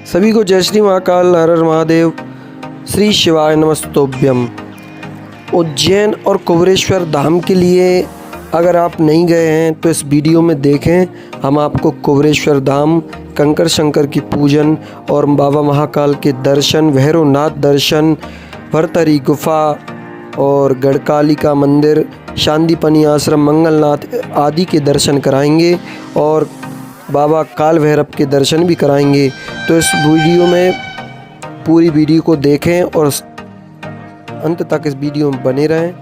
सभी को जय श्री महाकाल, हर हर महादेव, श्री शिवाय नमस्तोभ्यम। उज्जैन और कुबेरेश्वर धाम के लिए अगर आप नहीं गए हैं तो इस वीडियो में देखें। हम आपको कुबेरेश्वर धाम, कंकर शंकर की पूजन और बाबा महाकाल के दर्शन, भैरवनाथ दर्शन, भरतरी गुफा और गढ़कालिका मंदिर, शांतिपनी आश्रम, मंगलनाथ आदि के दर्शन कराएंगे और बाबा काल भैरव के दर्शन भी कराएंगे। तो इस वीडियो में पूरी वीडियो को देखें और अंत तक इस वीडियो में बने रहें।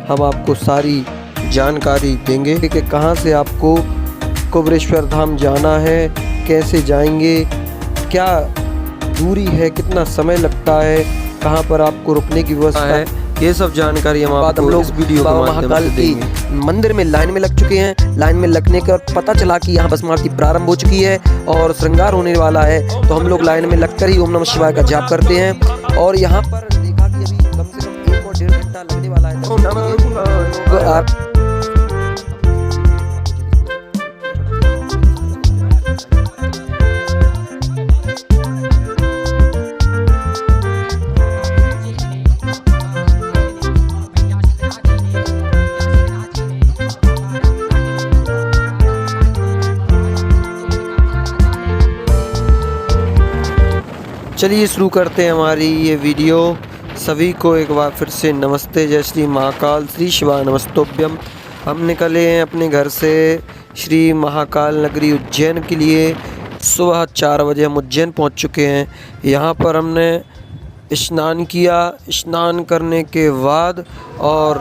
हम आपको सारी जानकारी देंगे कि कहां से आपको कुबेरेश्वर धाम जाना है, कैसे जाएंगे, क्या दूरी है, कितना समय लगता है, कहां पर आपको रुकने की व्यवस्था है, ये सब जानकारी हम लोग इस वीडियो बाबा महाकाल की मंदिर में लाइन में लग चुके हैं। लाइन में लगने का पता चला कि यहाँ भस्म आरती प्रारंभ हो चुकी है और श्रृंगार होने वाला है, तो हम लोग लाइन में लगकर ही ओम नमः शिवाय का जाप करते हैं। और यहाँ पर देखा कि अभी कम से कम 1 और 1.5 घंटा लगने वाला है। चलिए शुरू करते हैं हमारी ये वीडियो। सभी को एक बार फिर से नमस्ते, जय श्री महाकाल, श्री शिवाय नमस्तोभ्यम। हम निकले हैं अपने घर से श्री महाकाल नगरी उज्जैन के लिए। सुबह 4 बजे हम उज्जैन पहुंच चुके हैं। यहाँ पर हमने स्नान किया। स्नान करने के बाद और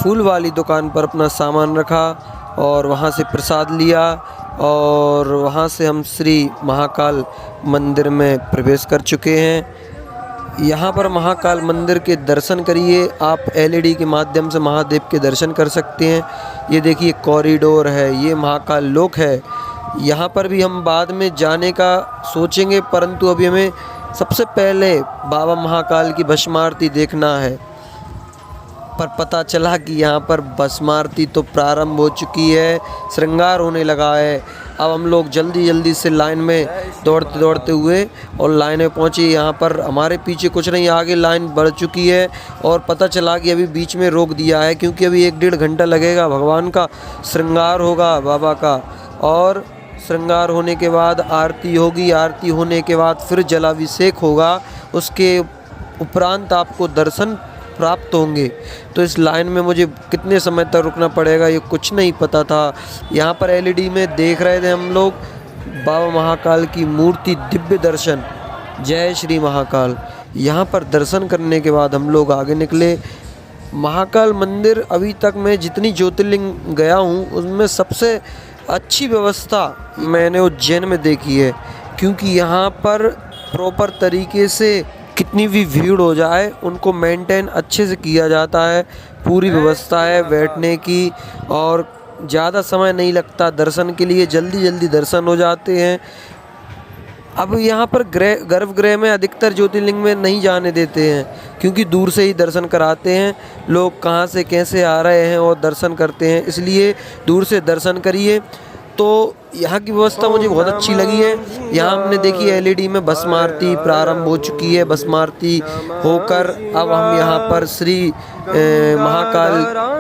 फूल वाली दुकान पर अपना सामान रखा और वहाँ से प्रसाद लिया और वहाँ से हम श्री महाकाल मंदिर में प्रवेश कर चुके हैं। यहाँ पर महाकाल मंदिर के दर्शन करिए। आप LED के माध्यम से महादेव के दर्शन कर सकते हैं। ये देखिए कॉरिडोर है, ये महाकाल लोक है। यहाँ पर भी हम बाद में जाने का सोचेंगे, परंतु अभी हमें सबसे पहले बाबा महाकाल की भस्म आरती देखना है। पर पता चला कि यहाँ पर भस्म आरती तो प्रारंभ हो चुकी है, श्रृंगार होने लगा है। अब हम लोग जल्दी से लाइन में दौड़ते हुए और लाइन में पहुँचे। यहाँ पर हमारे पीछे कुछ नहीं, आगे लाइन बढ़ चुकी है और पता चला कि अभी बीच में रोक दिया है क्योंकि अभी 1-1.5 घंटा लगेगा। भगवान का श्रृंगार होगा बाबा का, और श्रृंगार होने के बाद आरती होगी। आरती होने के बाद फिर जलाभिषेक होगा। उसके उपरांत आपको दर्शन प्राप्त होंगे। तो इस लाइन में मुझे कितने समय तक रुकना पड़ेगा ये कुछ नहीं पता था। यहाँ पर LED में देख रहे थे हम लोग बाबा महाकाल की मूर्ति, दिव्य दर्शन, जय श्री महाकाल। यहाँ पर दर्शन करने के बाद हम लोग आगे निकले। महाकाल मंदिर अभी तक मैं जितनी ज्योतिर्लिंग गया हूँ उनमें सबसे अच्छी व्यवस्था मैंने उज्जैन में देखी है, क्योंकि यहाँ पर प्रॉपर तरीके से कितनी भी भीड़ हो जाए उनको मेंटेन अच्छे से किया जाता है। पूरी व्यवस्था है बैठने की और ज़्यादा समय नहीं लगता दर्शन के लिए, जल्दी दर्शन हो जाते हैं। अब यहाँ पर गर्भगृह में अधिकतर ज्योतिर्लिंग में नहीं जाने देते हैं क्योंकि दूर से ही दर्शन कराते हैं। लोग कहाँ से कैसे आ रहे हैं और दर्शन करते हैं, इसलिए दूर से दर्शन करिए। तो यहाँ की व्यवस्था मुझे बहुत अच्छी लगी है। यहाँ हमने देखी LED में भस्म आरती प्रारंभ हो चुकी है। भस्म आरती होकर अब हम यहाँ पर श्री महाकाल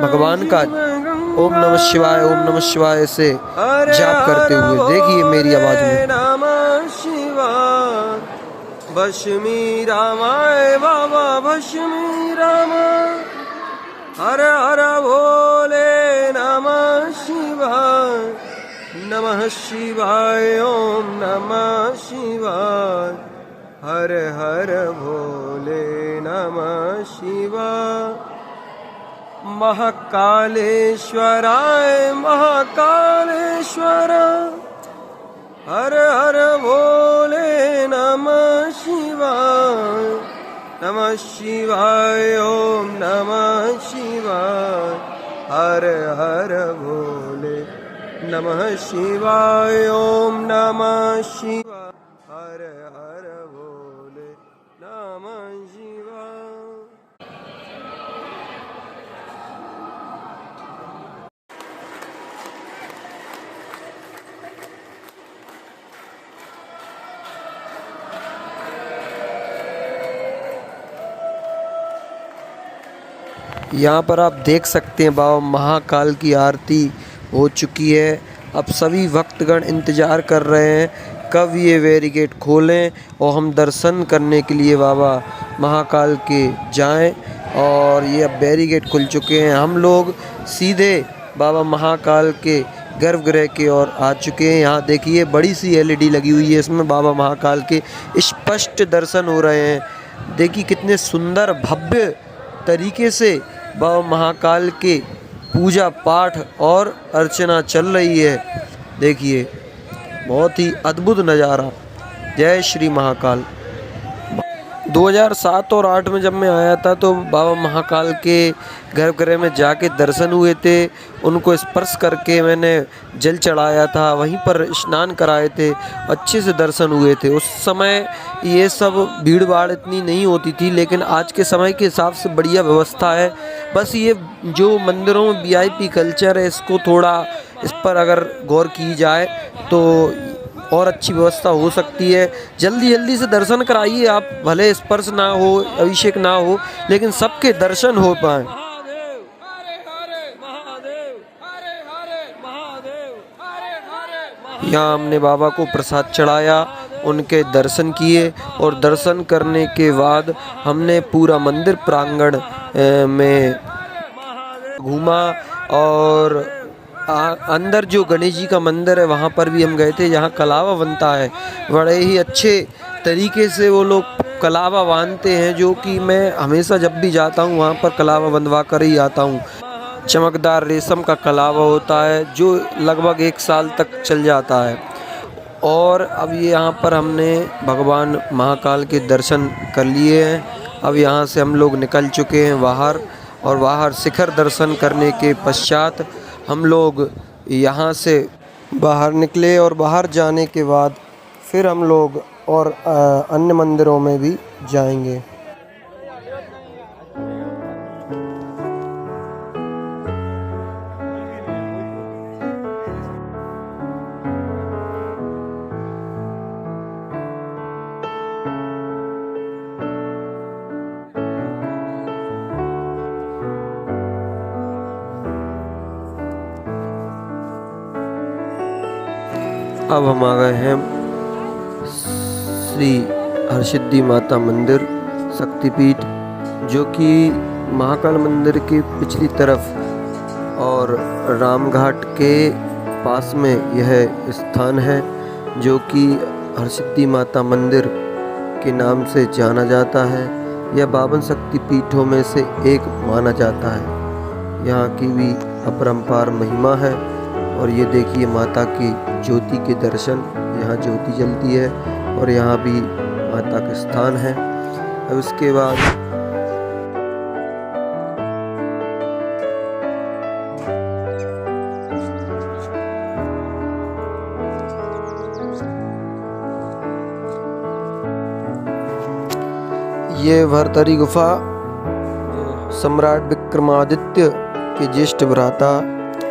भगवान का ओम नमः शिवाय से जाप करते हुए, देखिए मेरी आवाज में, नमः शिवाय भस्मी रामाय बाबा भस्मी रामा, हर हर भोले नमः शिवाय, नमः शिवाय ओम नमः शिवाय, हर हर भोले नमः शिवाय, महाकालेश्वराय महाकालेश्वर, हर हर भोले नमः शिवाय, नमः शिवाय ओम नमः शिवाय, हर हर भोले नमः शिवाय ओम नमः शिवाय, हर हर भोले नमः शिवाय। यहाँ पर आप देख सकते हैं बाबा महाकाल की आरती हो चुकी है। अब सभी भक्तगण इंतज़ार कर रहे हैं कब ये बैरिकेड खोलें और हम दर्शन करने के लिए बाबा महाकाल के जाएं। और ये अब बैरिकेड खुल चुके हैं। हम लोग सीधे बाबा महाकाल के गर्भगृह की ओर आ चुके हैं। यहाँ देखिए बड़ी सी एलईडी लगी हुई है, इसमें बाबा महाकाल के स्पष्ट दर्शन हो रहे हैं। देखिए कितने सुंदर भव्य तरीके से बाबा महाकाल के पूजा पाठ और अर्चना चल रही है। देखिए बहुत ही अद्भुत नज़ारा। जय श्री महाकाल। 2007 और 8 में जब मैं आया था तो बाबा महाकाल के गर्भगृह में जाके दर्शन हुए थे। उनको स्पर्श करके मैंने जल चढ़ाया था, वहीं पर स्नान कराए थे, अच्छे से दर्शन हुए थे। उस समय ये सब भीड़ भाड़ इतनी नहीं होती थी, लेकिन आज के समय के हिसाब से बढ़िया व्यवस्था है। बस ये जो मंदिरों में वीआईपी कल्चर है, इसको थोड़ा इस पर अगर गौर की जाए तो और अच्छी व्यवस्था हो सकती है। जल्दी जल्दी से दर्शन कराइए आप, भले स्पर्श ना हो, अभिषेक ना हो, लेकिन सबके दर्शन हो पाए। यहाँ हमने बाबा को प्रसाद चढ़ाया, उनके दर्शन किए और दर्शन करने के बाद हमने पूरा मंदिर प्रांगण में घूमा। और अंदर जो गणेश जी का मंदिर है वहाँ पर भी हम गए थे, जहाँ कलावा बनता है। बड़े ही अच्छे तरीके से वो लोग कलावा बांधते हैं, जो कि मैं हमेशा जब भी जाता हूँ वहाँ पर कलावा बंधवा कर ही आता हूँ। चमकदार रेशम का कलावा होता है जो लगभग 1 साल तक चल जाता है। और अब ये यहाँ पर हमने भगवान महाकाल के दर्शन कर लिए हैं। अब यहाँ से हम लोग निकल चुके हैं बाहर, और बाहर शिखर दर्शन करने के पश्चात हम लोग यहाँ से बाहर निकले। और बाहर जाने के बाद फिर हम लोग और अन्य मंदिरों में भी जाएंगे। अब हम आ गए हैं श्री हरसिद्धि माता मंदिर शक्तिपीठ, जो कि महाकाल मंदिर के पिछली तरफ और रामघाट के पास में यह स्थान है, जो कि हरसिद्धि माता मंदिर के नाम से जाना जाता है। यह 52 शक्तिपीठों में से एक माना जाता है। यहाँ की भी अपरंपार महिमा है। और ये देखिए माता की ज्योति के दर्शन, यहाँ ज्योति जलती है और यहाँ भी माता का स्थान है। अब उसके बाद ये भरतरी गुफा सम्राट विक्रमादित्य के ज्येष्ठ भ्राता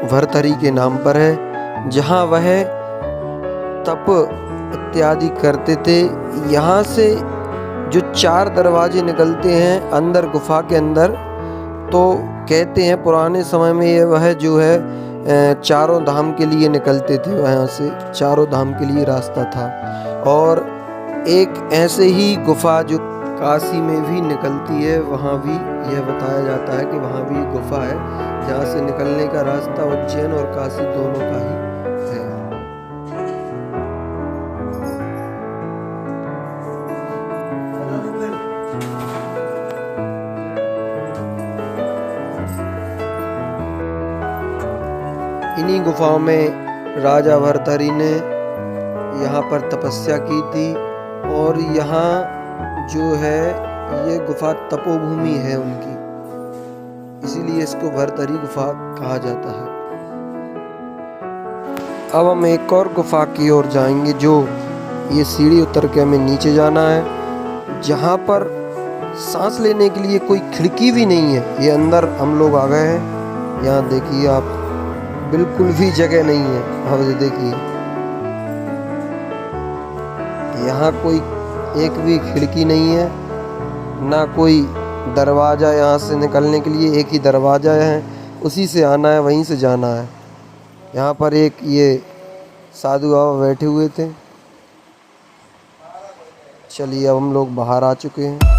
भरतरी के नाम पर है, जहाँ वह तप इत्यादि करते थे। यहाँ से जो 4 दरवाजे निकलते हैं अंदर गुफा के अंदर, तो कहते हैं पुराने समय में ये वह जो है चारों धाम के लिए निकलते थे। वहाँ से चारों धाम के लिए रास्ता था। और एक ऐसे ही गुफा जो काशी में भी निकलती है, वहाँ भी यह बताया जाता है कि वहाँ भी एक गुफा है जहाँ से निकलने का रास्ता उज्जैन और काशी दोनों का ही है। इन्हीं गुफाओं में राजा भरतरी ने यहाँ पर तपस्या की थी। और यहाँ जो है ये गुफा तपोभूमि है उनकी, इसीलिए इसको भरतरी गुफा कहा जाता है। अब हम एक और गुफा की ओर जाएंगे, जो ये सीढ़ी उतर के हमें नीचे जाना है, जहाँ पर सांस लेने के लिए कोई खिड़की भी नहीं है। ये अंदर हम लोग आ गए हैं। यहाँ देखिए आप, बिल्कुल भी जगह नहीं है। अब ये देखिए यहाँ कोई एक भी खिड़की नहीं है, ना कोई दरवाज़ा यहाँ से निकलने के लिए एक ही दरवाज़ा है, उसी से आना है, वहीं से जाना है। यहाँ पर एक ये साधु बाबा बैठे हुए थे। चलिए अब हम लोग बाहर आ चुके हैं।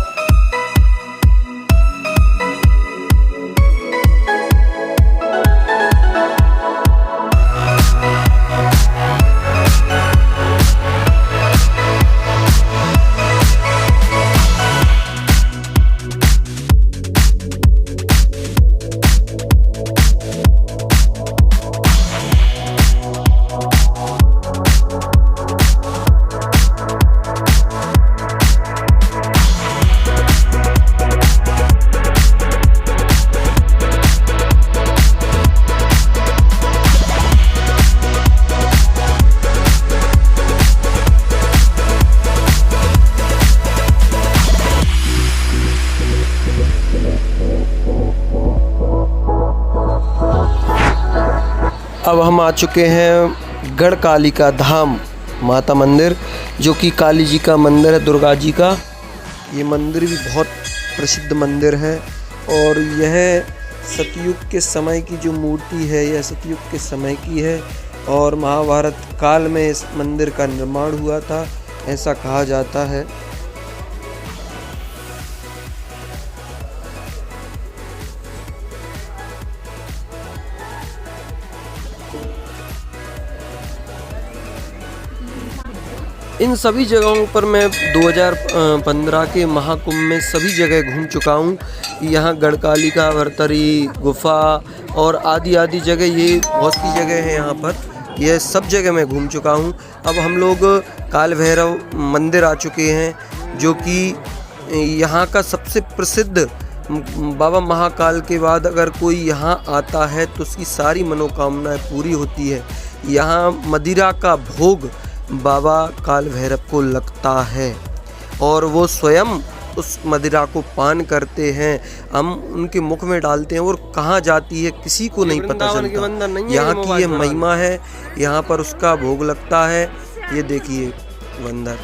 अब हम आ चुके हैं गढ़कालिका धाम माता मंदिर, जो कि काली जी का मंदिर है, दुर्गा जी का। ये मंदिर भी बहुत प्रसिद्ध मंदिर है और यह सतयुग के समय की जो मूर्ति है, यह सतयुग के समय की है और महाभारत काल में इस मंदिर का निर्माण हुआ था, ऐसा कहा जाता है। इन सभी जगहों पर मैं 2015 के महाकुंभ में सभी जगह घूम चुका हूँ। यहाँ गढ़कालिका, भरतरी गुफा और आदि आदि जगह, ये बहुत सी जगह है यहाँ पर, यह सब जगह मैं घूम चुका हूँ। अब हम लोग काल भैरव मंदिर आ चुके हैं, जो कि यहाँ का सबसे प्रसिद्ध। बाबा महाकाल के बाद अगर कोई यहाँ आता है तो उसकी सारी मनोकामनाएं पूरी होती है। यहाँ मदिरा का भोग बाबा काल भैरव को लगता है और वो स्वयं उस मदिरा को पान करते हैं, हम उनके मुख में डालते हैं और कहाँ जाती है किसी को नहीं पता चलता। यहाँ की ये महिमा है, यहाँ पर उसका भोग लगता है। ये देखिए बंदर,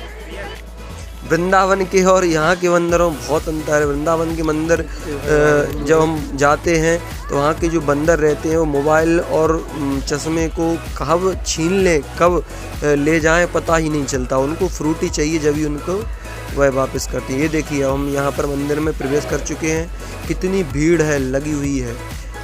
वृंदावन के और यहाँ के मंदिरों में बहुत अंतर है। वृंदावन के मंदिर जब हम जाते हैं तो वहाँ के जो बंदर रहते हैं वो मोबाइल और चश्मे को कब छीन लें, कब ले जाएं, पता ही नहीं चलता। उनको फ्रूटी चाहिए, जब भी उनको वह वापस करती है। ये देखिए हम यहाँ पर मंदिर में प्रवेश कर चुके हैं, कितनी भीड़ है लगी हुई है,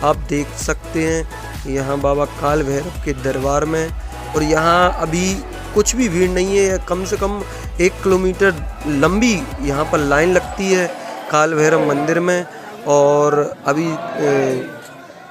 आप देख सकते हैं यहाँ बाबा काल भैरव के दरबार में। और यहाँ अभी कुछ भी भीड़ नहीं है, कम से कम 1 किलोमीटर लंबी यहाँ पर लाइन लगती है काल भैरव मंदिर में। और अभी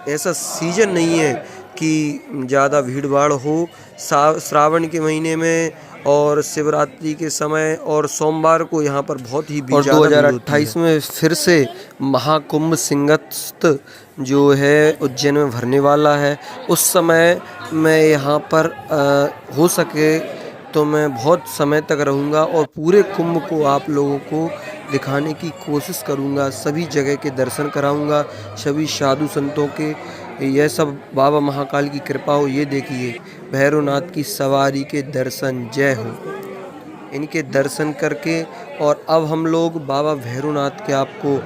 ऐसा सीजन नहीं है कि ज़्यादा भीड़ भाड़ हो। श्रावण के महीने में और शिवरात्रि के समय और सोमवार को यहाँ पर बहुत ही भीड़। और 2028 में फिर से महाकुंभ सिंगस्त जो है उज्जैन में भरने वाला है। उस समय मैं यहाँ पर हो सके तो मैं बहुत समय तक रहूँगा और पूरे कुंभ को आप लोगों को दिखाने की कोशिश करूँगा, सभी जगह के दर्शन कराऊँगा, सभी साधु संतों के। यह सब बाबा महाकाल की कृपा हो। ये देखिए भैरवनाथ की सवारी के दर्शन, जय हो। इनके दर्शन करके और अब हम लोग बाबा भैरवनाथ के आपको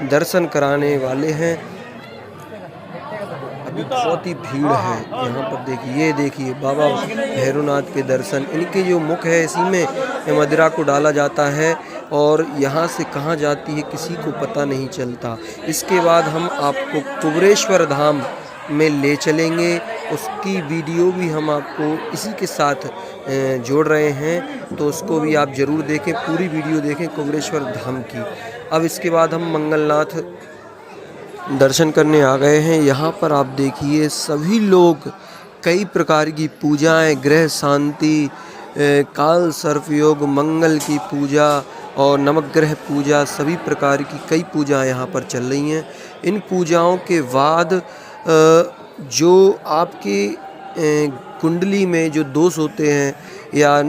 दर्शन कराने वाले हैं। अभी बहुत ही भीड़ है यहाँ पर, देखिए ये देखिए बाबा भैरवनाथ के दर्शन। इनके जो मुख है इसी में मदिरा को डाला जाता है और यहाँ से कहाँ जाती है किसी को पता नहीं चलता। इसके बाद हम आपको कुबरेश्वर धाम में ले चलेंगे, उसकी वीडियो भी हम आपको इसी के साथ जोड़ रहे हैं, तो उसको भी आप ज़रूर देखें, पूरी वीडियो देखें कुबरेश्वर धाम की। अब इसके बाद हम मंगलनाथ दर्शन करने आ गए हैं। यहाँ पर आप देखिए सभी लोग कई प्रकार की पूजाएं, ग्रह शांति, काल सर्प योग, मंगल की पूजा और नवग्रह पूजा, सभी प्रकार की कई पूजाएं यहाँ पर चल रही हैं। इन पूजाओं के बाद जो आपके कुंडली में जो दोष होते हैं या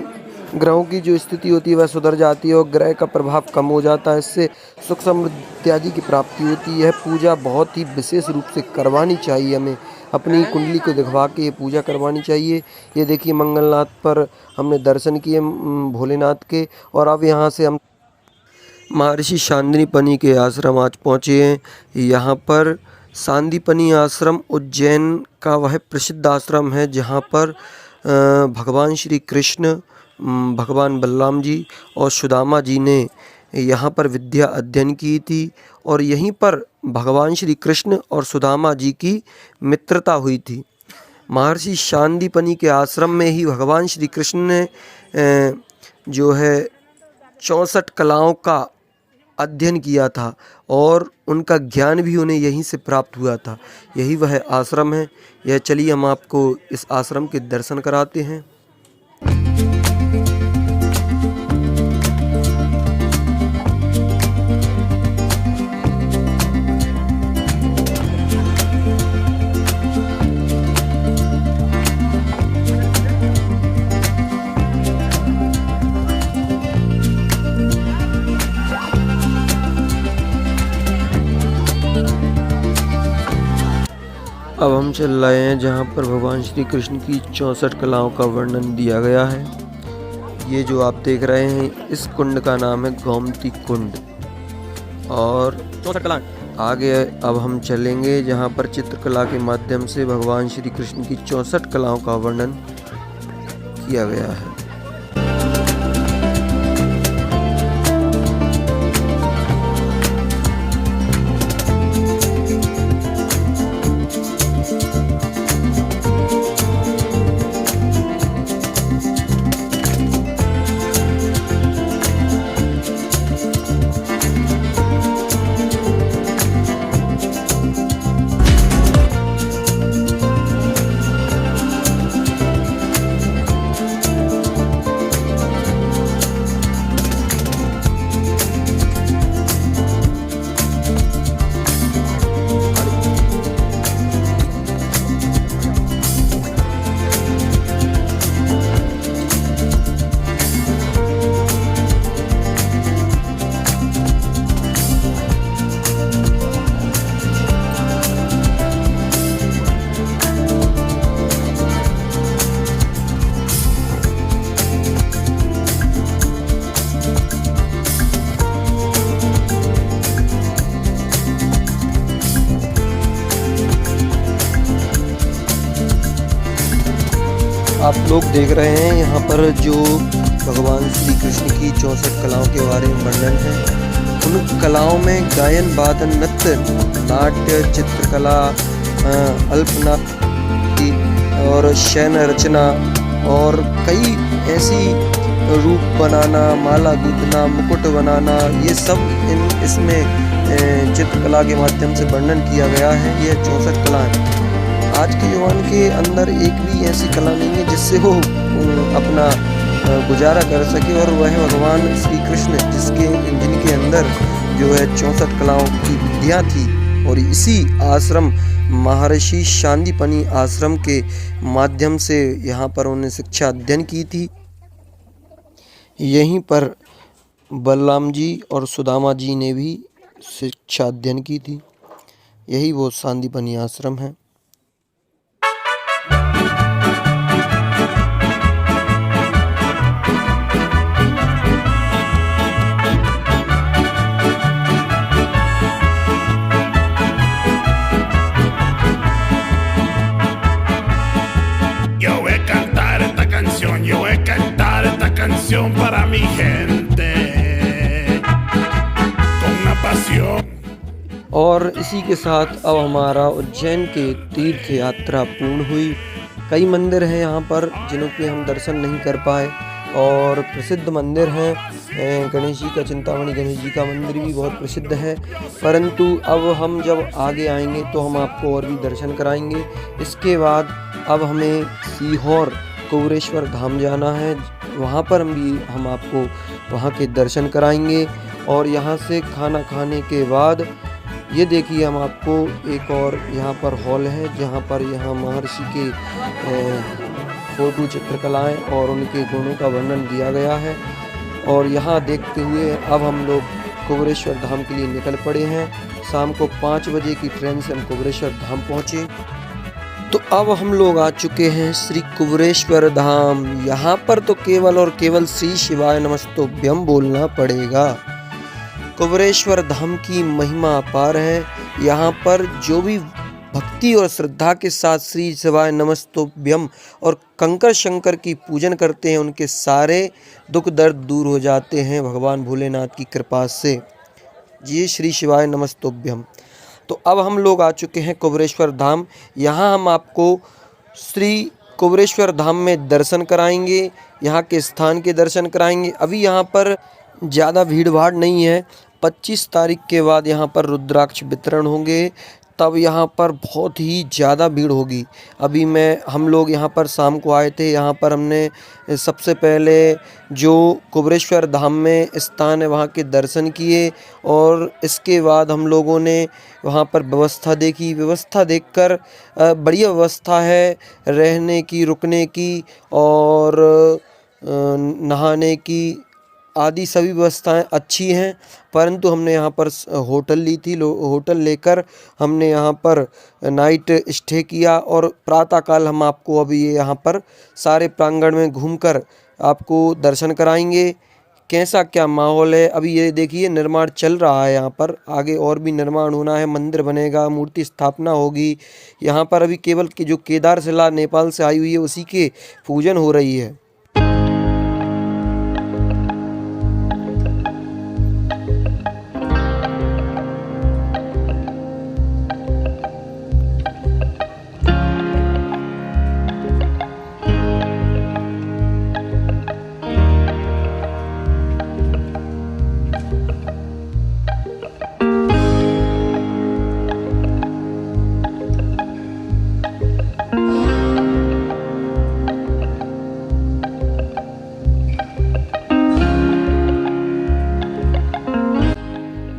ग्रहों की जो स्थिति होती है वह सुधर जाती है और ग्रह का प्रभाव कम हो जाता है। इससे सुख समृद्धि आदि की प्राप्ति होती है। पूजा बहुत ही विशेष रूप से करवानी चाहिए, हमें अपनी कुंडली को दिखवा के ये पूजा करवानी चाहिए। ये देखिए मंगलनाथ पर हमने दर्शन किए भोलेनाथ के और अब यहाँ से हम महर्षि सांदीपनि के आश्रम आज पहुँचे हैं। यहाँ पर सांदीपनि आश्रम उज्जैन का वह प्रसिद्ध आश्रम है जहाँ पर भगवान श्री कृष्ण, भगवान बलराम जी और सुदामा जी ने यहाँ पर विद्या अध्ययन की थी और यहीं पर भगवान श्री कृष्ण और सुदामा जी की मित्रता हुई थी। महर्षि सांदीपनि के आश्रम में ही भगवान श्री कृष्ण ने जो है 64 कलाओं का अध्ययन किया था और उनका ज्ञान भी उन्हें यहीं से प्राप्त हुआ था। यही वह आश्रम है। यह चलिए हम आपको इस आश्रम के दर्शन कराते हैं। अब हम चल रहे हैं जहाँ पर भगवान श्री कृष्ण की 64 कलाओं का वर्णन दिया गया है। ये जो आप देख रहे हैं इस कुंड का नाम है गोमती कुंड और 64 कला आगे अब हम चलेंगे जहाँ पर चित्रकला के माध्यम से भगवान श्री कृष्ण की 64 कलाओं का वर्णन किया गया है। आप लोग देख रहे हैं यहाँ पर जो भगवान श्री कृष्ण की 64 कलाओं के बारे में वर्णन है। उन कलाओं में गायन, वादन, नृत्य, नाट्य, चित्रकला, अल्पना और शयन रचना और कई ऐसी रूप बनाना, माला गूंथना, मुकुट बनाना, ये सब इसमें चित्रकला के माध्यम से वर्णन किया गया है। यह 64 कला है। आज के युवान के अंदर एक भी ऐसी कला नहीं है जिससे वो अपना गुजारा कर सके और वह भगवान श्री कृष्ण जिनके अंदर जो है 64 कलाओं की विद्या थी और इसी आश्रम महर्षि सांदीपनि आश्रम के माध्यम से यहाँ पर उन्होंने शिक्षा अध्ययन की थी। यहीं पर बलराम जी और सुदामा जी ने भी शिक्षा अध्ययन की थी। यही वो सांदीपनि आश्रम है। Para mi gente con una pasión। और इसी के साथ अब हमारा उज्जैन के तीर्थ यात्रा पूर्ण हुई। कई मंदिर हैं यहाँ पर जिनों के हम दर्शन नहीं कर पाए और प्रसिद्ध मंदिर हैं। गणेश जी का, चिंतामणि गणेश जी का मंदिर भी बहुत प्रसिद्ध है, परंतु अब हम जब आगे आएंगे तो हम आपको और भी दर्शन कराएंगे। इसके बाद अब हमें सीहोर कुबेरेश्वर धाम जाना है। वहाँ पर हम आपको वहाँ के दर्शन कराएंगे और यहाँ से खाना खाने के बाद ये देखिए हम आपको एक और यहाँ पर हॉल है जहाँ पर यहाँ महर्षि के फोटो, चित्रकलाएँ और उनके गुणों का वर्णन दिया गया है। और यहाँ देखते हुए अब हम लोग कुबेरेश्वर धाम के लिए निकल पड़े हैं। शाम को 5 बजे की ट्रेन से हम कुबेरेश्वर धाम पहुँचे। तो अब हम लोग आ चुके हैं श्री कुबेरेश्वर धाम। यहाँ पर तो केवल और केवल श्री शिवाय नमस्तुभ्यम बोलना पड़ेगा। कुबेरेश्वर धाम की महिमा अपार है। यहाँ पर जो भी भक्ति और श्रद्धा के साथ श्री शिवाय नमस्तुभ्यम और कंकर शंकर की पूजन करते हैं, उनके सारे दुख दर्द दूर हो जाते हैं भगवान भोलेनाथ की कृपा से। ये श्री शिवाय नमस्तुभ्यम। तो अब हम लोग आ चुके हैं कुबेरेश्वर धाम। यहाँ हम आपको श्री कुबेरेश्वर धाम में दर्शन कराएंगे, यहाँ के स्थान के दर्शन कराएंगे। अभी यहाँ पर ज़्यादा भीड़ भाड़ नहीं है। 25 तारीख के बाद यहाँ पर रुद्राक्ष वितरण होंगे, तब यहाँ पर बहुत ही ज़्यादा भीड़ होगी। अभी हम लोग यहाँ पर शाम को आए थे। यहाँ पर हमने सबसे पहले जो कुबेरेश्वर धाम में स्थान है वहाँ के दर्शन किए और इसके बाद हम लोगों ने वहाँ पर व्यवस्था देखी। व्यवस्था देखकर बढ़िया व्यवस्था है रहने की, रुकने की और नहाने की आदि सभी व्यवस्थाएं अच्छी हैं। परंतु हमने यहाँ पर होटल ली थी। होटल लेकर हमने यहाँ पर नाइट स्टे किया और प्रातःकाल हम आपको अभी ये यहाँ पर सारे प्रांगण में घूमकर आपको दर्शन कराएंगे। कैसा क्या माहौल है, अभी ये देखिए निर्माण चल रहा है। यहाँ पर आगे और भी निर्माण होना है, मंदिर बनेगा, मूर्ति स्थापना होगी। यहाँ पर अभी केवल जो केदार शिला नेपाल से आई हुई है उसी के पूजन हो रही है।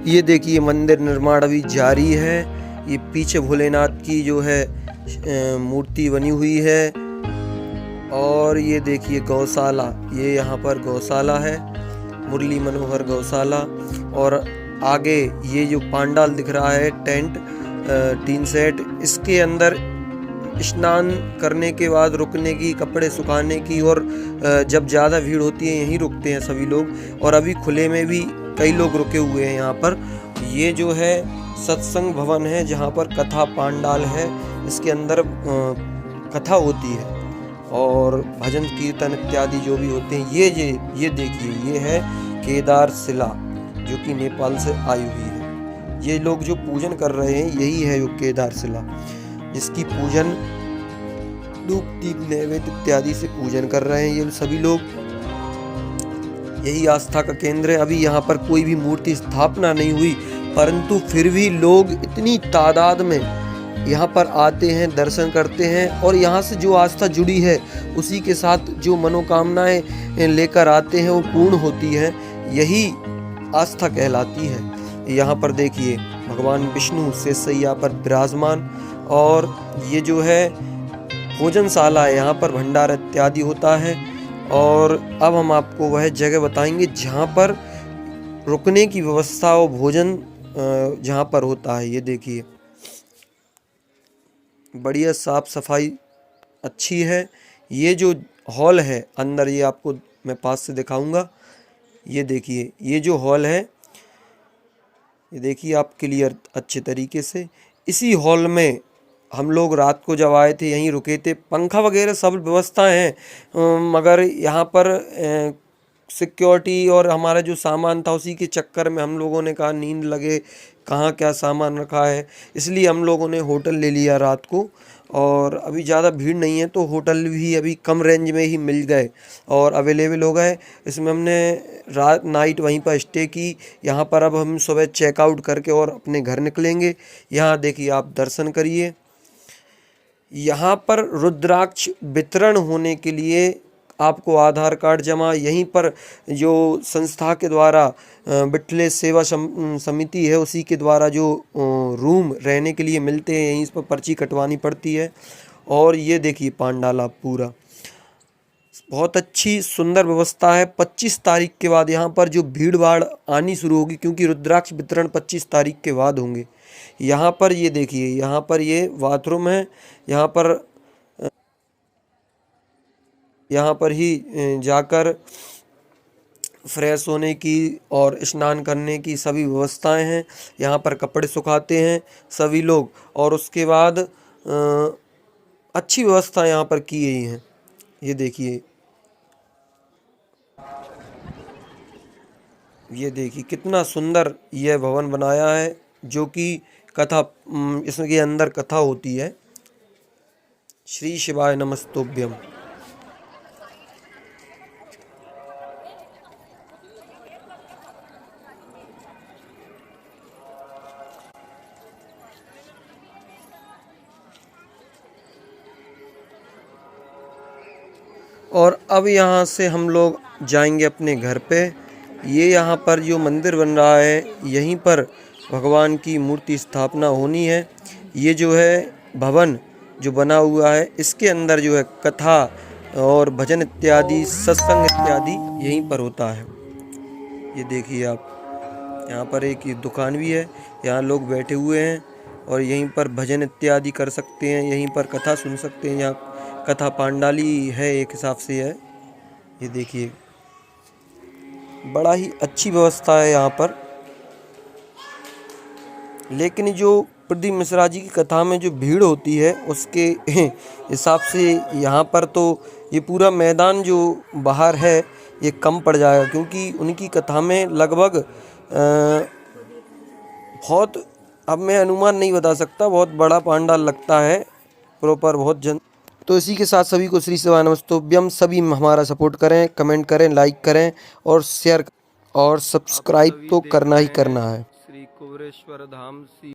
ये देखिए मंदिर निर्माण अभी जारी है। ये पीछे भोलेनाथ की जो है मूर्ति बनी हुई है। और ये देखिए गौशाला, ये यहाँ पर गौशाला है, मुरली मनोहर गौशाला। और आगे ये जो पांडाल दिख रहा है, टेंट टीन सेट, इसके अंदर स्नान करने के बाद रुकने की, कपड़े सुखाने की, और जब ज़्यादा भीड़ होती है यहीं रुकते हैं सभी लोग। और अभी खुले में भी कई लोग रुके हुए हैं यहाँ पर। ये जो है सत्संग भवन है जहाँ पर कथा पांडाल है, इसके अंदर कथा होती है और भजन कीर्तन इत्यादि जो भी होते हैं। ये देखिए ये है केदार शिला जो कि नेपाल से आई हुई है। ये लोग जो पूजन कर रहे हैं यही है वो केदार शिला, जिसकी पूजन धूप दीप नैवेद्य इत्यादि से पूजन कर रहे हैं ये सभी लोग। यही आस्था का केंद्र है। अभी यहाँ पर कोई भी मूर्ति स्थापना नहीं हुई, परंतु फिर भी लोग इतनी तादाद में यहाँ पर आते हैं, दर्शन करते हैं और यहाँ से जो आस्था जुड़ी है उसी के साथ जो मनोकामनाएं लेकर आते हैं वो पूर्ण होती है। यही आस्था कहलाती है। यहाँ पर देखिए भगवान विष्णु शेषशय्या पर विराजमान। और ये जो है भोजनशाला है, यहाँ पर भंडारा इत्यादि होता है। और अब हम आपको वह जगह बताएंगे जहाँ पर रुकने की व्यवस्था और भोजन जहाँ पर होता है। ये देखिए बढ़िया साफ सफाई अच्छी है। ये जो हॉल है अंदर, ये आपको मैं पास से दिखाऊंगा। ये देखिए ये जो हॉल है, ये देखिए आप क्लियर अच्छे तरीके से। इसी हॉल में हम लोग रात को जब आए थे यहीं रुके थे। पंखा वगैरह सब व्यवस्था है, मगर यहाँ पर सिक्योरिटी और हमारा जो सामान था उसी के चक्कर में हम लोगों ने कहा नींद लगे कहाँ क्या सामान रखा है, इसलिए हम लोगों ने होटल ले लिया रात को। और अभी ज़्यादा भीड़ नहीं है तो होटल भी अभी कम रेंज में ही मिल गए और अवेलेबल हो गए। इसमें हमने रात नाइट वहीं पर स्टे की। यहाँ पर अब हम सुबह चेकआउट करके और अपने घर निकलेंगे। यहाँ देखिए आप दर्शन करिए। यहाँ पर रुद्राक्ष वितरण होने के लिए आपको आधार कार्ड जमा, यहीं पर जो संस्था के द्वारा बिटले सेवा समिति है उसी के द्वारा जो रूम रहने के लिए मिलते हैं, यहीं पर पर्ची कटवानी पड़ती है। और ये देखिए पांडाला पूरा बहुत अच्छी सुंदर व्यवस्था है। 25 तारीख के बाद यहाँ पर जो भीड़ भाड़ आनी शुरू होगी, क्योंकि रुद्राक्ष वितरण 25 तारीख के बाद होंगे। यहाँ पर ये देखिए, यहाँ पर ये बाथरूम है, यहाँ पर ही जाकर फ्रेश होने की और स्नान करने की सभी व्यवस्थाएं हैं। यहाँ पर कपड़े सुखाते हैं सभी लोग, और उसके बाद अच्छी व्यवस्था यहाँ पर की गई है। ये देखिए, ये देखिए कितना सुंदर यह भवन बनाया है, जो कि कथा इसके अंदर कथा होती है। श्री शिवाय नमस्तुभ्यम। और अब यहाँ से हम लोग जाएंगे अपने घर पे। ये यहाँ पर जो मंदिर बन रहा है, यहीं पर भगवान की मूर्ति स्थापना होनी है। ये जो है भवन जो बना हुआ है, इसके अंदर जो है कथा और भजन इत्यादि, सत्संग इत्यादि यहीं पर होता है। ये देखिए आप, यहाँ पर एक दुकान भी है, यहाँ लोग बैठे हुए हैं और यहीं पर भजन इत्यादि कर सकते हैं, यहीं पर कथा सुन सकते हैं। यहाँ कथा पांडाली है, एक हिसाब से है। ये देखिए, बड़ा ही अच्छी व्यवस्था है यहाँ पर। लेकिन जो प्रदीप मिश्रा जी की कथा में जो भीड़ होती है, उसके हिसाब से यहाँ पर तो ये पूरा मैदान जो बाहर है ये कम पड़ जाएगा, क्योंकि उनकी कथा में लगभग बहुत, अब मैं अनुमान नहीं बता सकता, बहुत बड़ा पांडाल लगता है प्रॉपर, बहुत जन। तो इसी के साथ सभी को श्री शिवाय नमस्तुभ्यम। सभी हमारा सपोर्ट करें, कमेंट करें, लाइक करें और शेयर और सब्सक्राइब तो करना ही करना है। श्री कुबेरेश्वर धाम